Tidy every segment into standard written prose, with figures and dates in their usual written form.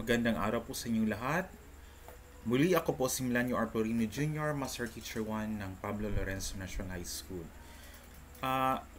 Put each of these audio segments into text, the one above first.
Magandang araw po sa inyong lahat. Muli ako po si Milanio Artorino Jr., Master Teacher 1 ng Pablo Lorenzo National High School.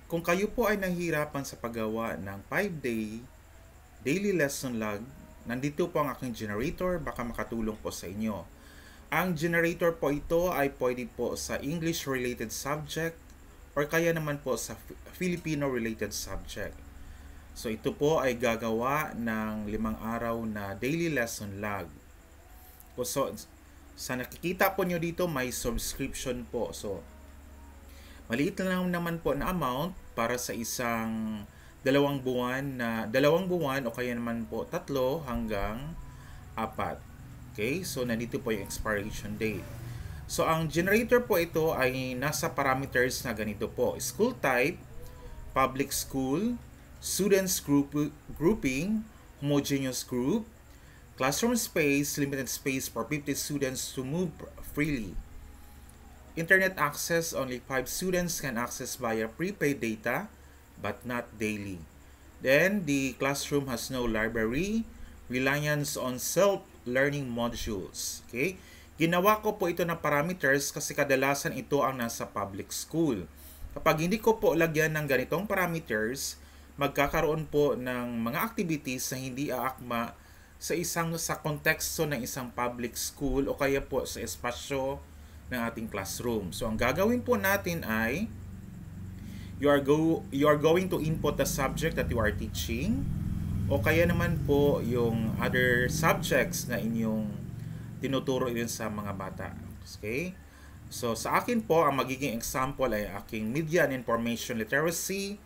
Kung kayo po ay nahihirapan sa paggawa ng 5-day daily lesson log, nandito po ang aking generator, baka makatulong po sa inyo. Ang generator po ito ay pwede po sa English-related subject or kaya naman po sa Filipino-related subject. So ito po ay gagawa ng 5 araw na daily lesson log. So sa nakikita po nyo dito may subscription po. So maliit lang naman po na amount para sa isang 2 buwan o kaya naman po 3 hanggang 4. Okay, so nandito po yung expiration date. So ang generator po ito ay nasa parameters na ganito po: school type, public school, students grouping, homogeneous group, classroom space, limited space for 50 students to move freely. Internet access, only 5 students can access via prepaid data but not daily. Then the classroom has no library, reliance on self-learning modules. Okay? Ginawa ko po ito ng parameters kasi kadalasan ito ang nasa public school. Kapag hindi ko po lagyan ng ganitong parameters, magkakaroon po ng mga activities na hindi aakma sa konteksto ng isang public school o kaya po sa espasyo ng ating classroom. So ang gagawin po natin ay you are going to input the subject that you are teaching o kaya naman po yung other subjects na inyong tinuturo din sa mga bata. Okay? So sa akin po, ang magiging example ay aking Media and Information Literacy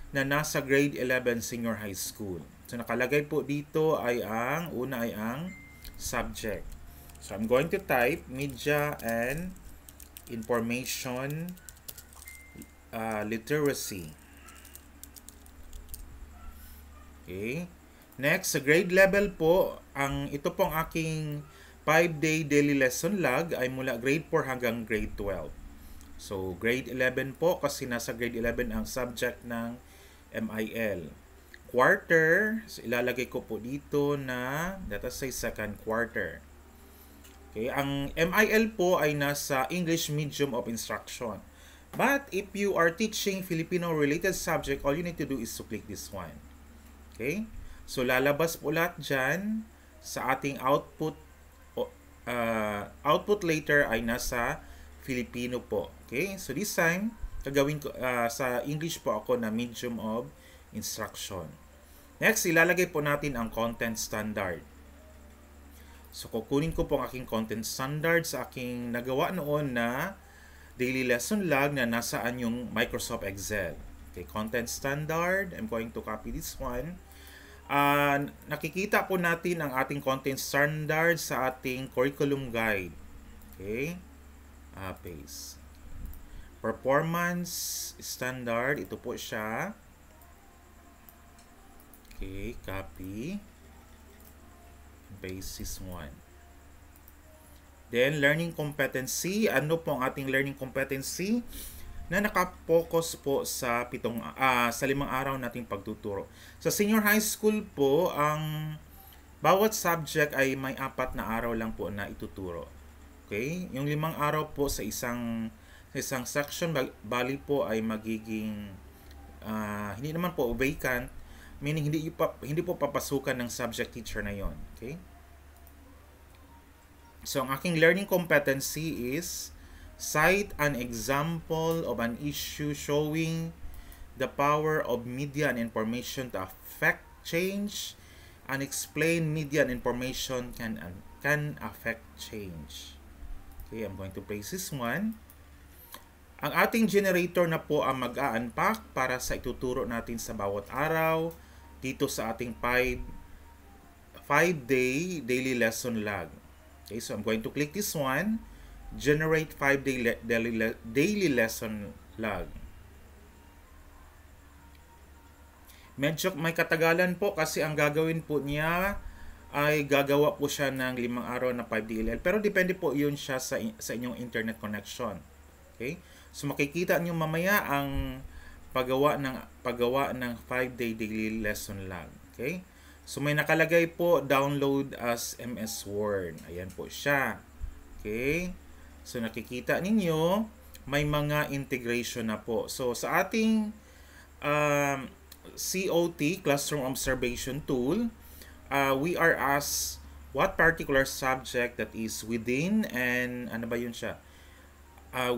na nasa grade 11 senior high school. So nakalagay po dito ay una ay ang subject. So I'm going to type Media and Information Literacy. Okay. Next, sa grade level po, ito pong aking 5-day daily lesson log ay mula grade 4 hanggang grade 12. So grade 11 po kasi nasa grade 11 ang subject ng MIL. Quarter, so ilalagay ko po dito na let us say second quarter. Okay, ang MIL po ay nasa English medium of instruction. But if you are teaching Filipino related subject, all you need to do is to click this one. Okay? So lalabas po lahat dyan sa ating output. Output later ay nasa Filipino po. Okay? So this time, gagawin ko sa English po ako na medium of instruction. Next, ilalagay po natin ang content standard. So kukunin ko po ang aking content standard sa aking nagawa noon na daily lesson log na nasaan yung Microsoft Excel. Okay, content standard. I'm going to copy this one. Nakikita po natin ang ating content standard sa ating curriculum guide. Okay? Paste. Performance standard. Ito po siya. Okay, copy. Paste this one. Then, learning competency. Ano po ang ating learning competency? Na nakapokus po sa 5 araw nating pagtuturo. Sa senior high school po, ang bawat subject ay may 4 na araw lang po na ituturo. Okay? Yung 5 araw po sa isang section, bali po ay magiging hindi naman po vacant, meaning hindi po papasukan ng subject teacher na yon. Okay? So, ang aking learning competency is cite an example of an issue showing the power of media and information to affect change and explain media and information can affect change. Okay, I'm going to paste this one. Ang ating generator na po ang mag-a-unpack para sa ituturo natin sa bawat araw dito sa ating 5-day daily lesson log. Okay, so I'm going to click this one. Generate 5-day daily lesson log. Medyo may katagalan po kasi ang gagawin po niya ay gagawa po siya ng 5 araw na 5 DLL. Pero depende po yun siya sa inyong internet connection. Okay? So makikita niyo mamaya ang paggawa ng 5-day daily lesson log. Okay? So may nakalagay po download as MS Word. Ayan po siya. Okay? So nakikita ninyo, may mga integration na po. So sa ating COT, Classroom Observation Tool, we are asked what particular subject that is within and ano ba yun siya?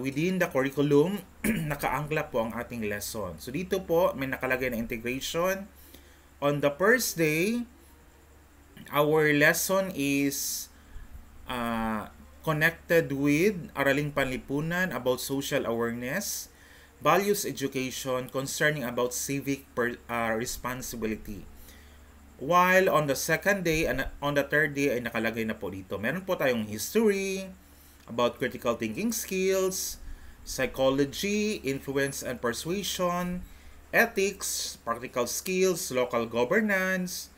Within the curriculum, nakaangkla po ang ating lesson. So dito po, may nakalagay na integration. On the first day, our lesson is connected with Araling Panlipunan about social awareness, values education concerning about civic responsibility. While on the second day and on the third day ay nakalagay na po dito. Meron po tayong history, about critical thinking skills, psychology, influence and persuasion, ethics, practical skills, local governance,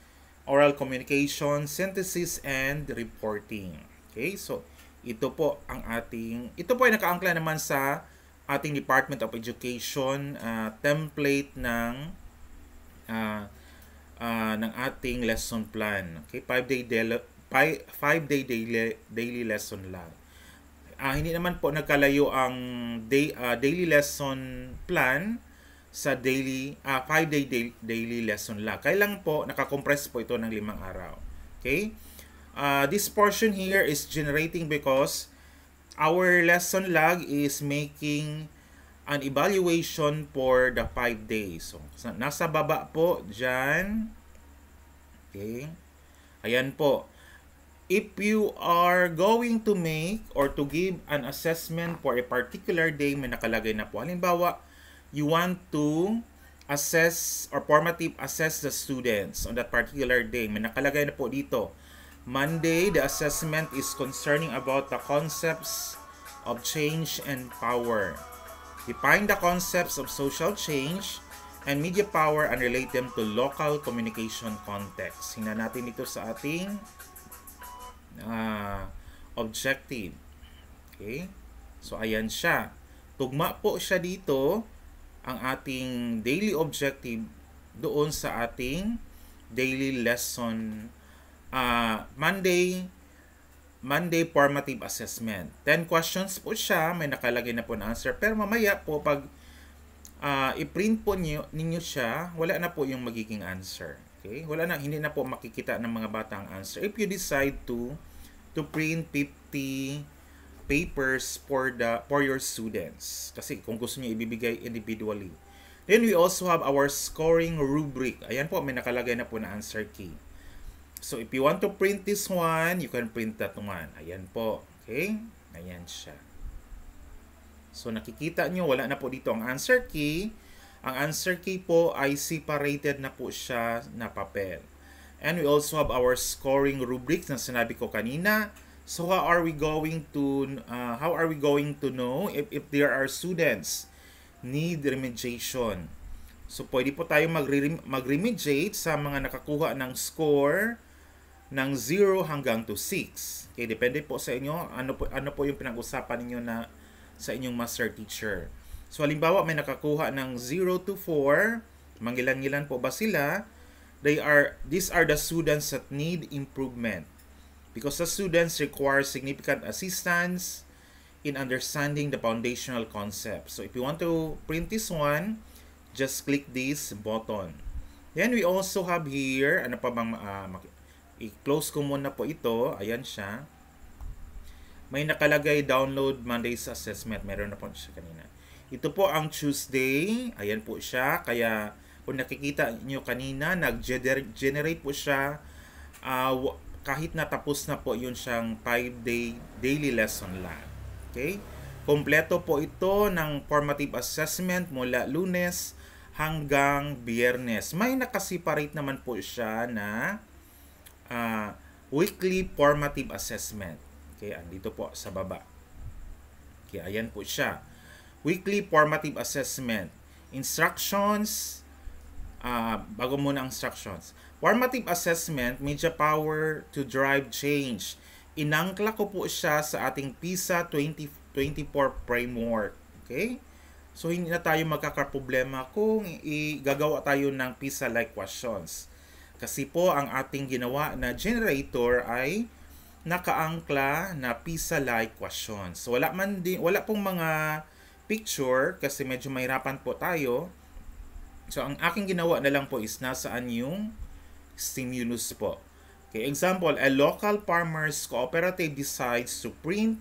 oral communication, synthesis, and reporting. Okay, so ito po ay nakaangkla naman sa ating Department of Education template ng ating lesson plan. Okay, 5-day daily lesson lang. Hindi naman po nagkalayo ang daily lesson plan sa 5-day daily lesson lang. Kailang po nakakompress po ito ng 5 araw. Okay? This portion here is generating because our lesson log is making an evaluation for the 5 days. So, nasa baba po dyan. Okay? Ayan po. If you are going to make or to give an assessment for a particular day, may nakalagay na po. Halimbawa, you want to assess or formative assess the students on that particular day. May nakalagay na po dito. Monday, the assessment is concerning about the concepts of change and power. Define the concepts of social change and media power and relate them to local communication context. Hina natin ito sa ating objective. Okay? So, ayan siya. Tugma po siya dito ang ating daily objective doon sa ating daily lesson Monday formative assessment. 10 questions po siya, may nakalagay na po na answer. Pero mamaya po pag i-print po ninyo siya, wala na po yung magiging answer. Okay? Hindi na po makikita ng mga bata ang answer. If you decide to print 50 papers for your students. Kasi kung gusto niyo ibibigay individually. Then we also have our scoring rubric. Ayan po, may nakalagay na po na answer key. So if you want to print this one, you can print that one. Ayan po. Okay? Ayan siya. So nakikita nyo, wala na po dito ang answer key. Ang answer key po ay separated na po siya na papel. And we also have our scoring rubrics na sinabi ko kanina. So how are we going to know if there are students need remediation? So pwede po tayo mag-remediate sa mga nakakuha ng score ng 0 hanggang to 6. Okay, depende po sa inyo ano po yung pinag-usapan ninyo na sa inyong master teacher. So halimbawa may nakakuha ng 0 to 4, mangilan-ngilan po ba sila? These are the students that need improvement. Because the students require significant assistance in understanding the foundational concepts. So if you want to print this one, just click this button. Then we also have here, ano pa bang, i-close ko muna po ito. Ayan siya. May nakalagay download Monday's assessment. Meron na po siya kanina. Ito po ang Tuesday. Ayan po siya. Kaya kung nakikita nyo kanina, nag-generate po siya kahit natapos na po yun siyang 5-day daily lesson lang. Okay? Kompleto po ito ng formative assessment mula Lunes hanggang Biyernes. May nakaseparate naman po siya na weekly formative assessment. Okay, andito po sa baba. Okay, ayan po siya. Weekly formative assessment. Instructions. Bago muna ang instructions. Formative assessment, media power to drive change. Inangkla ko po siya sa ating PISA 2024 framework. Okay? So, hindi na tayo magkakaproblema kung gagawa tayo ng PISA-like questions. Kasi po ang ating ginawa na generator ay nakaangkla na PISA-like questions. So wala pong mga picture kasi medyo mahirapan po tayo. So ang aking ginawa na lang po is nasaan yung stimulus po. Okay, example, a local farmers cooperative decides to print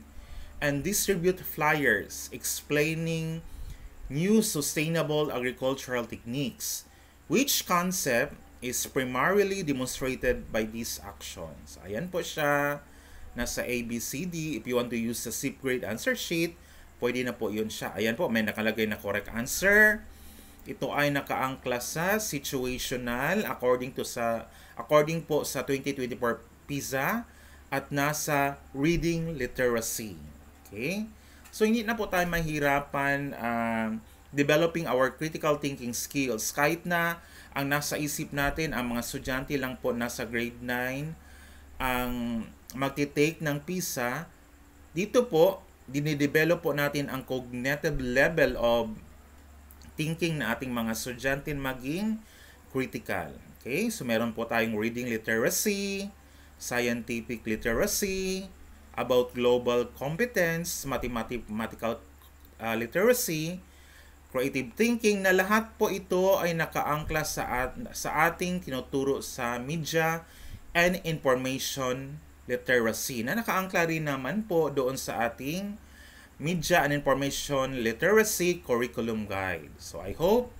and distribute flyers explaining new sustainable agricultural techniques. Which concept is primarily demonstrated by these actions? Ayan po siya. Nasa ABCD. If you want to use the 6th grade answer sheet, pwede na po yun siya. Ayan po, may nakalagay na correct answer. Ito ay nakaangkla sa situational according po sa 2024 PISA at nasa reading literacy. Okay? So hindi na po tayo mahirapan developing our critical thinking skills. Kahit na ang nasa isip natin, ang mga estudyante lang po nasa grade 9 ang magti-take ng PISA, dito po, dinidevelop po natin ang cognitive level of thinking na ating mga estudyante maging critical. Okay? So meron po tayong reading literacy, scientific literacy, about global competence, mathematical literacy, creative thinking, na lahat po ito ay nakaangkla sa ating tinuturo sa media and information literacy, na nakaangkla rin naman po doon sa ating media and information literacy curriculum guide. So I hope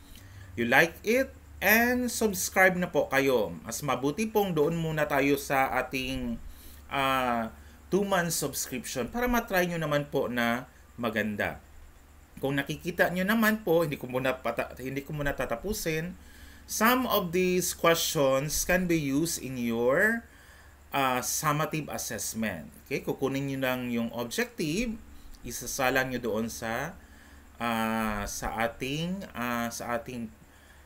you like it and subscribe na po kayo. Mas mabuti pong doon muna tayo sa ating 2-month subscription para matry nyo naman po na maganda. Kung nakikita nyo naman po, hindi ko muna tatapusin. Some of these questions can be used in your summative assessment. Okay, kukunin nyo lang yung objective, isasalang nyo doon sa ating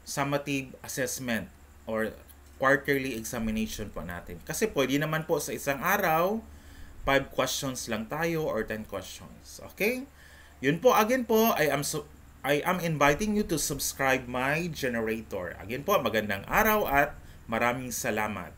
summative assessment or quarterly examination po natin. Kasi pwede naman po sa isang araw 5 questions lang tayo or 10 questions. Okay? Yun po, again po, I am inviting you to subscribe my generator. Again po, magandang araw at maraming salamat.